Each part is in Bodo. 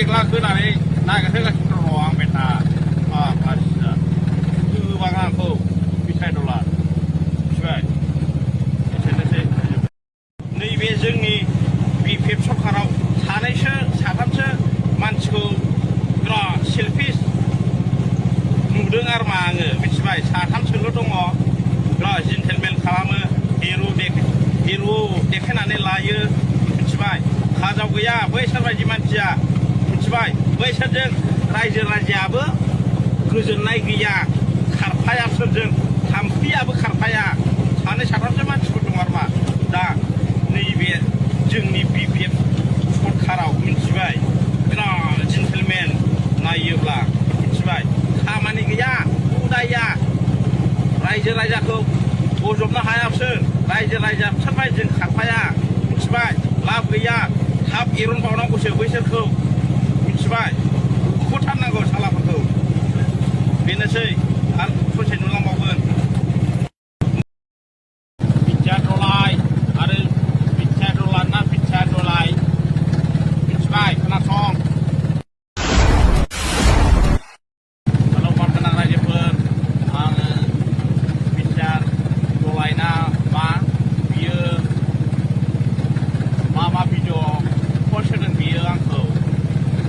एकला होनानै नागिरहोगासिनो दङ आं बेटा मानसिया गोबां आंखौ बिसाय दला मिथिबाय एसेनोसै नैबे जोंनि बिपिएफ सरकाराव सानैसो साथामसो मानसिखौ बिराद सेलफिस नुदों आरो मा आङो मिथिबाय साथामसोल' दङ बिराद जेन्टेलमेन खालामो हिर' देखायनानै लायो मिथिबाय खाजाव गैया बैसोर बायदि मानसिया मिथिबाय बैसोरजों रायजो राजायाबो गोजोननाय गैया खारफाया सोरजों थाम्फैयाबो खारफाया सानै साथामसो मानसिफोर दं आरो मा दा नैबे जोंनि बिपिएफ सरकाराव मिथिबाय बिराद जेन्टेलमेन नायोब्ला मिथिबाय खामानि गैया उदाया रायजो राजाखौ बजबनो हायासो रायजो राजा बिसोरबायदिजों खारफाया मिथिबाय लाब गैया थाब एरनबावनांगौसो बैसोरखौ मिथिबाय बुख'थारनांगौ सालाफोरखौ बेनोसै आरो ससे नुलांबावगोन बिटिया दलाय आरो बिटिया दला ना बिटिया दलाय मिथिबाय खोनासं गोनां रायजोफोर आङो बिटिया दलाय ना मा बियो मा भिडिअ पस्ट होदों बियो आंखौ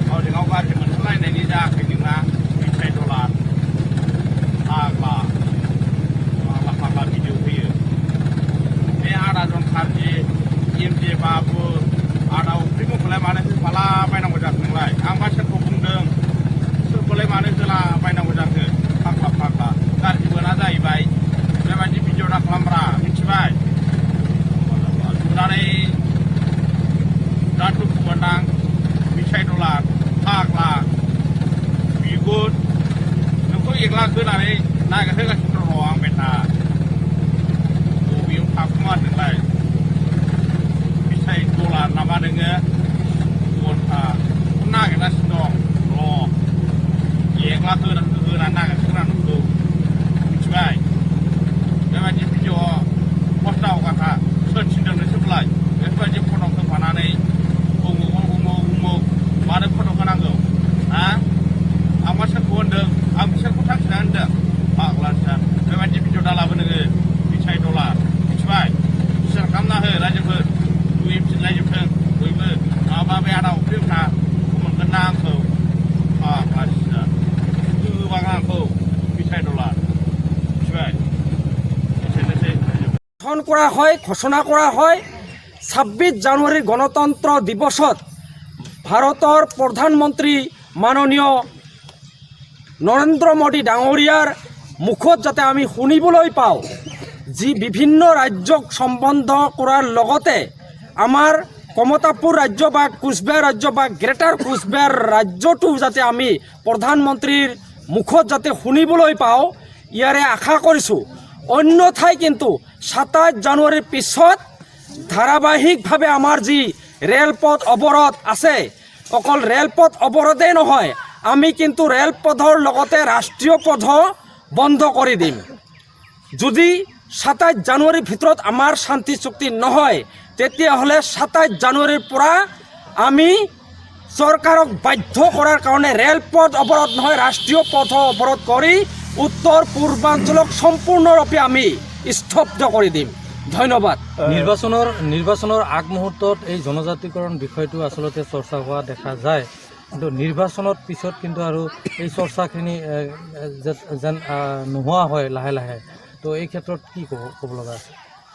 गावजों गाव गाज्रि मोनसलायनायनि जायाखै नोंना बिटिया दला फाग्ला भिडिअ होयो बे आदा जन खारजि एमजे बाबु आदा उफ्रिमुखौलाय मानो होफाला बायनांगौ जाखो नोंलाय आंबा सोरखौ बुंदों सोरखौलाय मानो होला बायनांगौ जाखो फाग्ला गाज्रि मोना जाहैबाय बेबायदि भिडिअ दा खालामब्रा मिथिबाय नुनानै दा दुखु मोनदां बिटिया दला फाग्ला बिगुर नोंखौ एकला होनानै नागिरहोगासिनो दङ आं बेटा बबेयाव थाखुमादोंलाय बिटिया दला नामा नोङो गथा नागिरगासिनो दं एकला होनानै नागिरखोना नोंखौ मिथिबाय बेबायदि भिडिअ पस्टआव हगारखा सोर थिनदों नोंसोरलाय बेफोरबायदि फट' होफानानै उमुक मानो फट' होनांगौ हा आंबा सोरखौ होनदों आं बिसोरखौ थांखिना होनदों फाग्लासा बेबायदि भिडिअ दा लाबो नोङो बिटिया दला मिथिबाय बिसार खालामना हो रायजोफोर रायजोफोर बयबो माबा बे आदा उफ्रिफ्रा मोनगोन ना आंखौ फाग्लासा गोबां आंखौ बिटिया दला मिथिबाय एसेनोसै গঠন কৰা হয় ঘোষণা কৰা হয় 26 জানুৱাৰীৰ গণতন্ত্ৰ দিৱসত ভাৰতৰ প্ৰধানমন্ত্ৰী মাননীয় নৰেন্দ্ৰ মোদী ডাঙৰীয়াৰ মুখত যাতে আমি শুনিবলৈ পাওঁ যি বিভিন্ন ৰাজ্যক সম্বন্ধ কৰাৰ লগতে আমাৰ কমতাপুৰ ৰাজ্য বা কোচবিহাৰ ৰাজ্য বা গ্ৰেটাৰ কোচবিহাৰ ৰাজ্যটো যাতে আমি প্ৰধানমন্ত্ৰীৰ মুখত যাতে শুনিবলৈ পাওঁ ইয়াৰে আশা কৰিছোঁ অন্যথাই কিন্তু 27 জানুৱাৰীৰ পিছত ধাৰাবাহিকভাৱে আমাৰ যি ৰেলপথ অৱৰোধ আছে অকল ৰেলপথ অৱৰোধেই নহয় আমি কিন্তু ৰেলপথৰ লগতে ৰাষ্ট্ৰীয় পথ বন্ধ কৰি দিম যদি 27 জানুৱাৰীৰ ভিতৰত আমাৰ শান্তি চুক্তি নহয় তেতিয়াহ'লে 27 জানুৱাৰীৰ পৰা আমি চৰকাৰক বাধ্য কৰাৰ কাৰণে ৰেলপথ অৱৰোধ নহয় ৰাষ্ট্ৰীয় পথ অৱৰোধ কৰি উত্তৰ পূৰ্বাঞ্চলক সম্পূৰ্ণৰূপে আমি স্তব্ধ কৰি দিম ধন্যবাদ নিৰ্বাচনৰ আগমুহূৰ্তত এই জনজাতিকৰণ বিষয়টো আচলতে চৰ্চা হোৱা দেখা যায় কিন্তু নিৰ্বাচনৰ পিছত কিন্তু আৰু এই চৰ্চাখিনি যেন নোহোৱা হয় লাহে লাহে তো এই ক্ষেত্ৰত কি ক'ব লগা আছে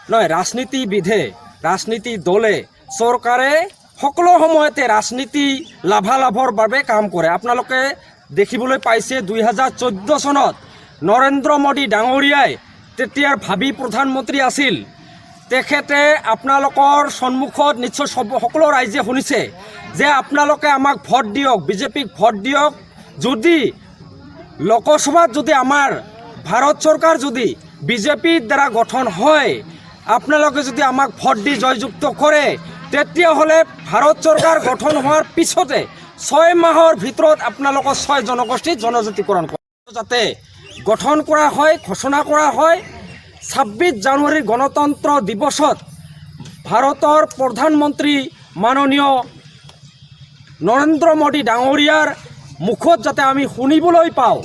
নহয় ৰাজনীতিবিদে ৰাজনীতি দলে চৰকাৰে সকলো সময়তে ৰাজনীতি লাভালাভৰ বাবে কাম কৰে আপোনালোকে দেখিবলৈ পাইছে 2014 চনত নৰেন্দ্ৰ মোদী ডাঙৰীয়াই তেতিয়াৰ ভাবি প্ৰধানমন্ত্ৰী আছিল তেখেতে আপোনালোকৰ সন্মুখত নিশ্চয় সকলো ৰাইজে শুনিছে যে আপোনালোকে আমাক ভোট দিয়ক বিজেপিক ভোট দিয়ক যদি লোকসভাত যদি আমাৰ ভাৰত চৰকাৰ যদি বিজেপিৰ দ্বাৰা গঠন হয় আপোনালোকে যদি আমাক ভোট দি জয়যুক্ত কৰে তেতিয়াহ'লে ভাৰত চৰকাৰ গঠন হোৱাৰ পিছতে 6 মাহৰ ভিতৰত আপোনালোকৰ 6 জনগোষ্ঠী জনজাতিকৰণ যাতে গঠন কৰা হয় ঘোষণা কৰা হয় 26 জানুৱাৰীৰ গণতন্ত্ৰ দিৱসত ভাৰতৰ প্ৰধানমন্ত্ৰী মাননীয় নৰেন্দ্ৰ মোদী ডাঙৰীয়াৰ মুখত যাতে আমি শুনিবলৈ পাওঁ